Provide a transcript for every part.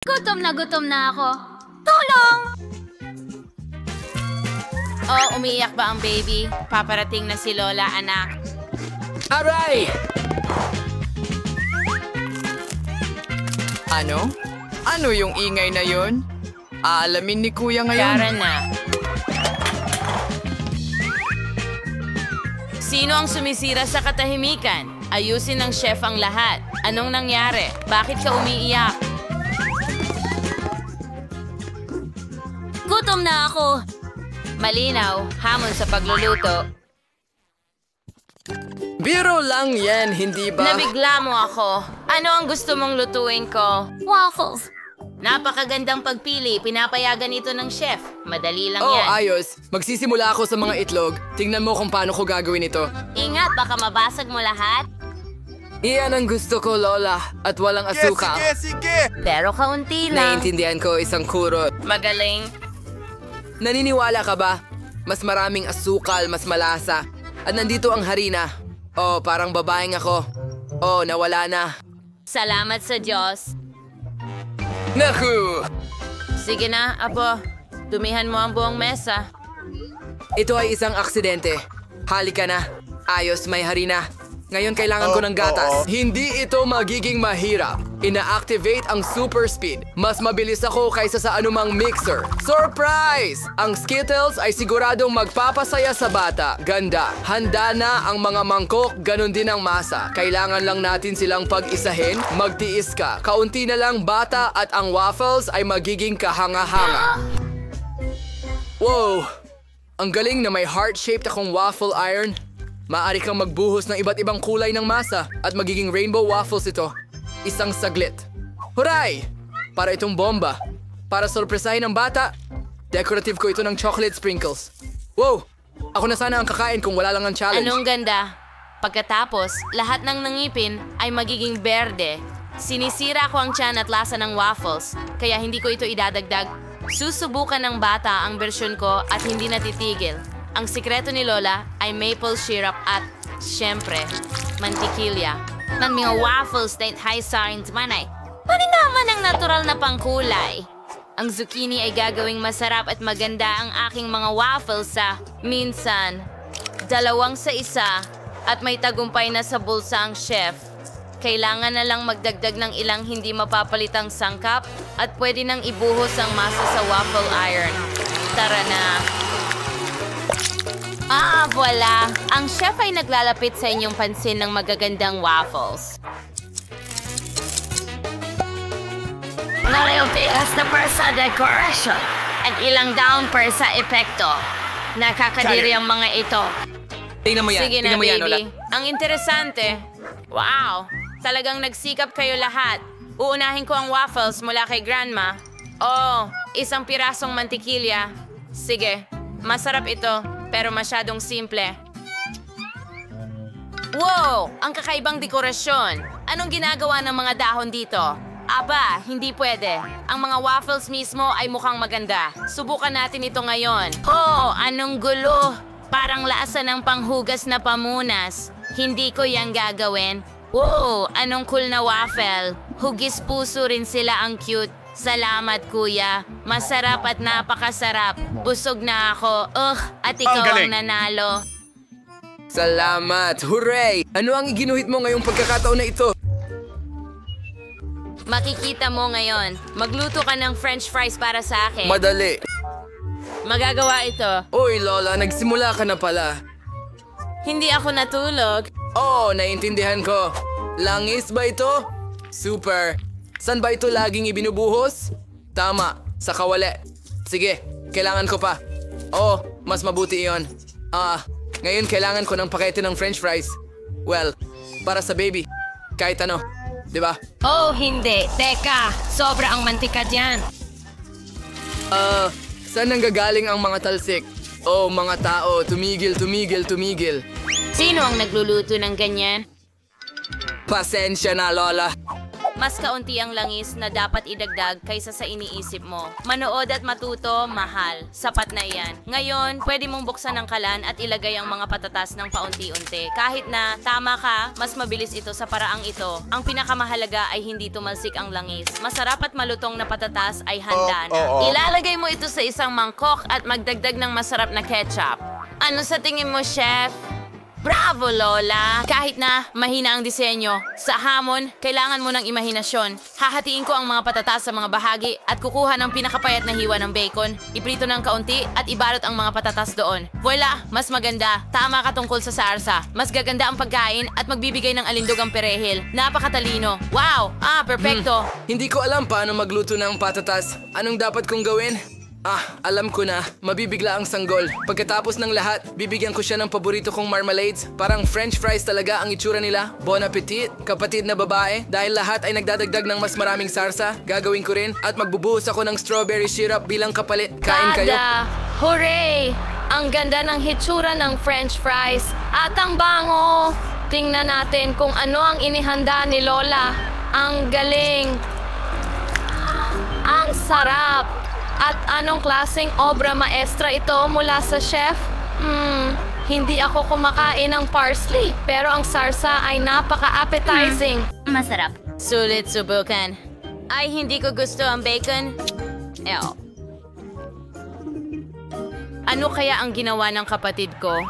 Gutom na ako. Tulong! Oh, umiiyak ba ang baby? Paparating na si Lola, anak. Aray! Ano? Ano yung ingay na yun? Aalamin ni Kuya ngayon. Tara na. Sino ang sumisira sa katahimikan? Ayusin ng chef ang lahat. Anong nangyari? Bakit ka umiiyak? Gutom na ako. Malinaw, hamon sa pagluluto. Biro lang yan, hindi ba? Nabigla mo ako. Ano ang gusto mong lutuin ko? Waffles. Napakagandang pagpili. Pinapayagan ito ng chef. Madali lang Oh, yan. ayos. Magsisimula ako sa mga itlog. Tingnan mo kung paano ko gagawin ito. Ingat, baka mabasag mo lahat. Iyan ang gusto ko, Lola. At walang asukal. Pero kaunti lang. Naiintindihan ko isang kurot. Magaling. Naniniwala ka ba? Mas maraming asukal, mas malasa. At nandito ang harina. Oh, parang babaeng ako. Oh, nawala na. Salamat sa Diyos. Naku! Sige na, Apo. Dumihan mo ang buong mesa. Ito ay isang aksidente. Halika na. Ayos, may harina. Ngayon kailangan ko ng gatas. Hindi ito magiging mahirap. Ina-activate ang super speed. Mas mabilis ako kaysa sa anumang mixer. Surprise! Ang Skittles ay siguradong magpapasaya sa bata. Ganda. Handa na ang mga mangkok, ganun din ang masa. Kailangan lang natin silang pag-isahin. Magtiis ka. Kaunti na lang bata at ang waffles ay magiging kahanga-hanga. Wow! Ang galing na may heart-shaped akong waffle iron. Maaari kang magbuhos ng iba't ibang kulay ng masa at magiging rainbow waffles ito. Isang saglit. Huray! Para itong bomba. Para sorpresahin ang bata, decorative ko ito ng chocolate sprinkles. Wow! Ako na sana ang kakain kung wala lang ang challenge. Anong ganda? Pagkatapos, lahat ng nangipin ay magiging berde. Sinisira ko ang tiyan at lasa ng waffles, kaya hindi ko ito idadagdag. Susubukan ng bata ang bersyon ko at hindi natitigil. Ang sikreto ni Lola ay maple syrup at, syempre, mantikilya. Ng mga waffles na high science man ay naman ang natural na pangkulay. Ang zucchini ay gagawing masarap at maganda ang aking mga waffles sa minsan 2 sa 1 at may tagumpay na sa bulsa ang chef. Kailangan na lang magdagdag ng ilang hindi mapapalitang sangkap at pwede nang ibuhos ang masa sa waffle iron. Tara na! Voila! Ang chef ay naglalapit sa inyong pansin ng magagandang waffles. Narayutias na per sa decoration at ilang down per sa epekto. Nakakadiri ang mga ito. Tingnan mo yan. Sige na, Tingnan mo yan, baby. Lola. Ang interesante. Wow! Talagang nagsikap kayo lahat. Uunahin ko ang waffles mula kay Grandma. Oh, isang pirasong mantikilya. Sige, masarap ito. Pero masyadong simple. Wow! Ang kakaibang dekorasyon. Anong ginagawa ng mga dahon dito? Aba, hindi pwede. Ang mga waffles mismo ay mukhang maganda. Subukan natin ito ngayon. Oh, anong gulo! Parang lasa ng panghugas na pamunas. Hindi ko yang gagawin. Wow! Anong cool na waffle. Hugis puso rin sila, ang cute. Salamat, kuya. Masarap at napakasarap. Busog na ako. At ikaw ang nanalo. Salamat! Hooray! Ano ang iginuhit mo ngayong pagkakataon na ito? Makikita mo ngayon. Magluto ka ng french fries para sa akin. Madali. Magagawa ito. Uy, Lola, nagsimula ka na pala. Hindi ako natulog. Oh, naiintindihan ko. Langis ba ito? Super. San ba ito laging ibinubuhos? Tama, sa kawali. Sige, kailangan ko pa. Oh, mas mabuti iyon. Ngayon kailangan ko ng pakete ng french fries. Well, para sa baby. Kahit ano, di ba? Oh, hindi. Teka, sobra ang mantika diyan. Saan nanggagaling ang mga talsik? Oh, mga tao, tumigil, tumigil, tumigil. Sino ang nagluluto ng ganyan? Pasensya na, Lola. Mas kaunti ang langis na dapat idagdag kaysa sa iniisip mo. Manood at matuto, mahal. Sapat na iyan. Ngayon, pwede mong buksan ang kalan at ilagay ang mga patatas ng paunti-unti. Kahit na, tama ka, mas mabilis ito sa paraang ito. Ang pinakamahalaga ay hindi tumalsik ang langis. Masarap at malutong na patatas ay handa na. Ilalagay mo ito sa isang mangkok at magdagdag ng masarap na ketchup. Ano sa tingin mo, chef? Bravo, Lola! Kahit na mahina ang disenyo, sa hamon, kailangan mo ng imahinasyon. Hahatiin ko ang mga patatas sa mga bahagi at kukuha ng pinakapayat na hiwa ng bacon, iprito ng kaunti at ibalot ang mga patatas doon. Voila! Mas maganda. Tama ka tungkol sa sarsa. Mas gaganda ang pagkain at magbibigay ng alindog ang perehil. Napakatalino. Wow! Perpekto! Hindi ko alam paano magluto ng patatas. Anong dapat kong gawin? Alam ko na. Mabibigla ang sanggol. Pagkatapos ng lahat, bibigyan ko siya ng paborito kong marmalades. Parang french fries talaga ang itsura nila. Bon appetit, kapatid na babae. Dahil lahat ay nagdadagdag ng mas maraming sarsa, gagawin ko rin at magbubuhos ako ng strawberry syrup bilang kapalit. Kain kayo. Hooray! Ang ganda ng hitsura ng french fries. At ang bango! Tingnan natin kung ano ang inihanda ni Lola. Ang galing! Ang sarap! At anong klaseng obra maestra ito mula sa chef? Hindi ako kumakain ng parsley, pero ang sarsa ay napaka-appetizing. Masarap. Sulit subukan. Ay, hindi ko gusto ang bacon. Ew. Ano kaya ang ginawa ng kapatid ko?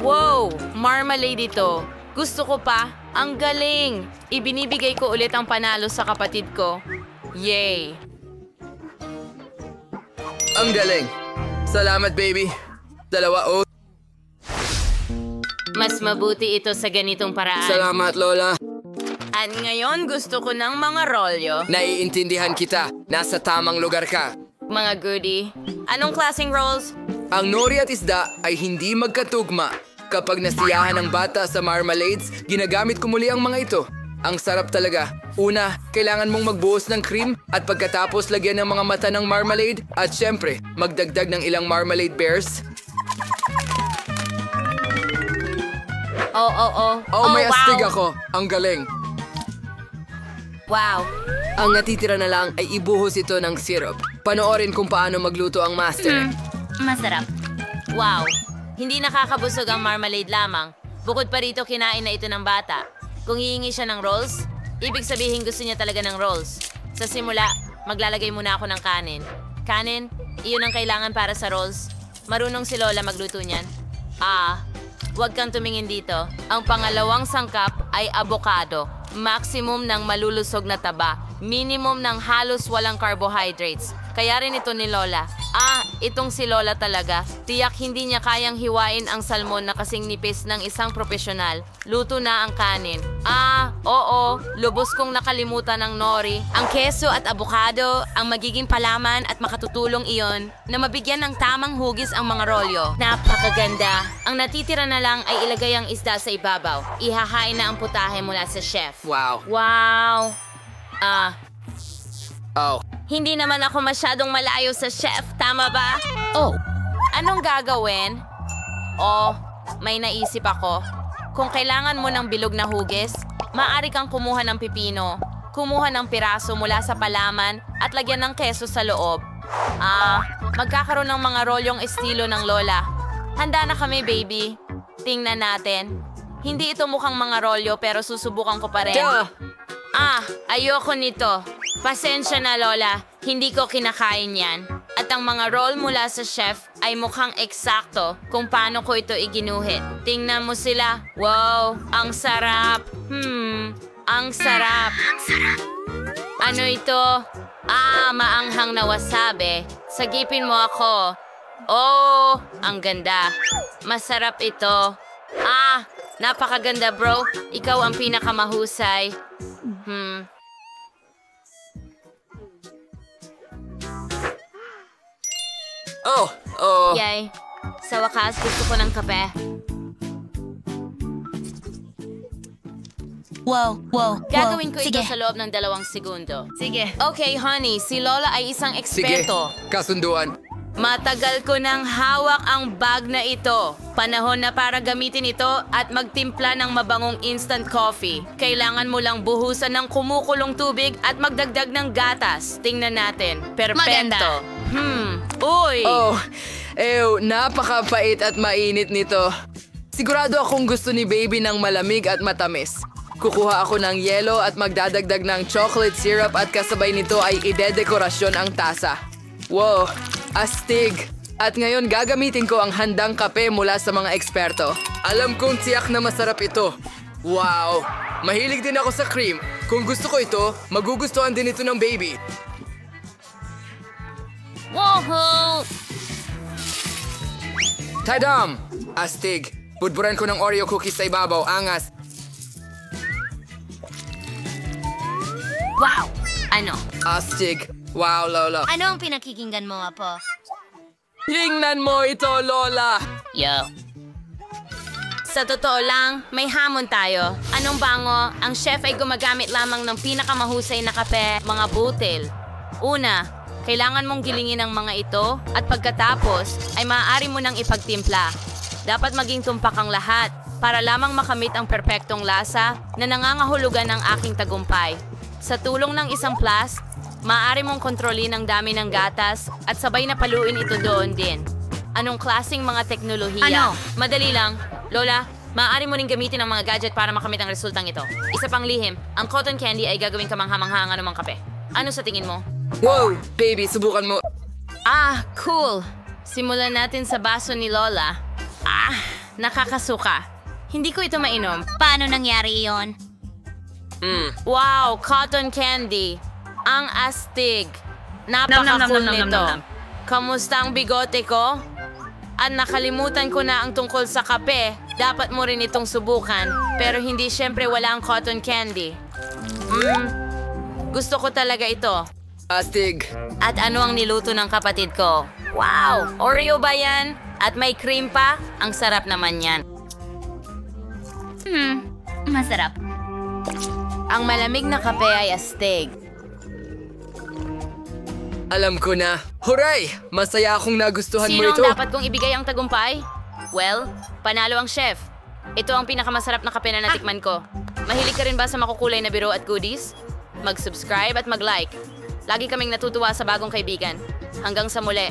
Wow! Marmalade ito. Gusto ko pa. Ang galing! Ibinibigay ko ulit ang panalo sa kapatid ko. Yay! Ang galing. Salamat, baby. Dalawa. Mas mabuti ito sa ganitong paraan. Salamat, Lola. At ngayon gusto ko ng mga rolyo. Naiintindihan kita. Nasa tamang lugar ka. Mga goodie. Anong klaseng rolls? Ang nori at isda ay hindi magkatugma. Kapag nasiyahan ng bata sa marmalades, ginagamit ko muli ang mga ito. Ang sarap talaga. Una, kailangan mong magbuhos ng cream at pagkatapos lagyan ng mga mata ng marmalade at syempre, magdagdag ng ilang marmalade bears. May astig ako. Ang galing. Wow. Ang natitira na lang ay ibuhos ito ng syrup. Panoorin kung paano magluto ang master. Masarap. Wow. Hindi nakakabusog ang marmalade lamang. Bukod pa rito, kinain na ito ng bata. Kung hihingi siya ng rolls, ibig sabihin gusto niya talaga ng rolls. Sa simula, maglalagay muna ako ng kanin. Kanin, iyon ang kailangan para sa rolls. Marunong si Lola magluto niyan. Huwag kang tumingin dito. Ang pangalawang sangkap ay avocado. Maximum ng malulusog na taba. Minimum ng halos walang carbohydrates. Kaya rin ito ni Lola. Itong si Lola talaga. Tiyak hindi niya kayang hiwain ang salmon na kasing nipis ng isang profesional. Luto na ang kanin. Oo. Lubos kong nakalimutan ng nori. Ang keso at abukado ang magiging palaman at makatutulong iyon na mabigyan ng tamang hugis ang mga rolyo. Napakaganda. Ang natitira na lang ay ilagay ang isda sa ibabaw. Ihahain na ang putahe mula sa chef. Wow. Hindi naman ako masyadong malayo sa chef, tama ba? Anong gagawin? May naisip ako. Kung kailangan mo ng bilog na hugis, maaari kang kumuha ng pipino, kumuha ng piraso mula sa palaman at lagyan ng keso sa loob. Magkakaroon ng mga rolyong estilo ng Lola. Handa na kami, baby. Tingnan natin. Hindi ito mukhang mga rolyo pero susubukan ko pa rin. Ayoko nito. Pasensya na, Lola. Hindi ko kinakain yan. At ang mga roll mula sa chef ay mukhang eksakto kung paano ko ito iginuhit. Tingnan mo sila. Wow, ang sarap. Ang sarap. Ano ito? Maanghang na wasabi. Sagipin mo ako. Ang ganda. Masarap ito. Napakaganda, bro. Ikaw ang pinakamahusay. Yay. Sa wakas, gusto ko ng kape. Gagawin ko ito sa loob ng 2 segundo. Sige. Okay, honey. Si Lola ay isang eksperto. Sige, kasunduan. Matagal ko nang hawak ang bag na ito. Panahon na para gamitin ito at magtimpla ng mabangong instant coffee. Kailangan mo lang buhusan ng kumukulong tubig at magdagdag ng gatas. Tingnan natin. Perpekto. Maganda. Uy! Oh, napakapait at mainit nito. Sigurado akong gusto ni baby ng malamig at matamis. Kukuha ako ng yelo at magdadagdag ng chocolate syrup at kasabay nito ay idedekorasyon ang tasa. Wow, astig! At ngayon gagamitin ko ang handang kape mula sa mga eksperto. Alam kong tiyak na masarap ito. Wow! Mahilig din ako sa cream. Kung gusto ko ito, magugustuhan din ito ng baby. Woohoo! Tadam! Astig! Budburan ko ng Oreo cookies sa ibabaw. Angas! Wow! Ano? Astig! Wow, Lola. Ano ang pinakikinggan mo, Apo? Tingnan mo ito, Lola! Yo. Sa totoo lang, may hamon tayo. Anong bango? Ang chef ay gumagamit lamang ng pinakamahusay na kape, mga butil. Una, kailangan mong gilingin ang mga ito at pagkatapos ay maaari mo nang ipagtimpla. Dapat maging tumpak ang lahat para lamang makamit ang perpektong lasa na nangangahulugan ng aking tagumpay. Sa tulong ng isang plus, maaari mong kontrolin ang dami ng gatas at sabay na paluin ito doon din. Anong klaseng mga teknolohiya? Ano? Madali lang. Lola, maaari mo rin gamitin ang mga gadget para makamit ang resultang ito. Isa pang lihim, ang cotton candy ay gagawing kamangha-mangha ang anumang kape. Ano sa tingin mo? Wow! Baby, subukan mo. Ah, cool. Simulan natin sa baso ni Lola. Ah, nakakasuka. Hindi ko ito mainom. Paano nangyari iyon? Wow, cotton candy. Ang astig. Napaka-cool nito. Kamusta ang bigote ko? At nakalimutan ko na ang tungkol sa kape. Dapat mo rin itong subukan. Pero hindi syempre wala ang cotton candy. Gusto ko talaga ito. Astig. At ano ang niluto ng kapatid ko? Wow! Oreo ba yan? At may cream pa? Ang sarap naman yan. Masarap. Ang malamig na kape ay astig. Alam ko na. Huray! Masaya akong nagustuhan Sino mo ang ito. dapat kong ibigay ang tagumpay? Well, panalo ang chef. Ito ang pinakamasarap na kape na natikman ko. Mahilig ka rin ba sa makukulay na biro at goodies? Mag-subscribe at mag-like. Lagi kaming natutuwa sa bagong kaibigan. Hanggang sa muli.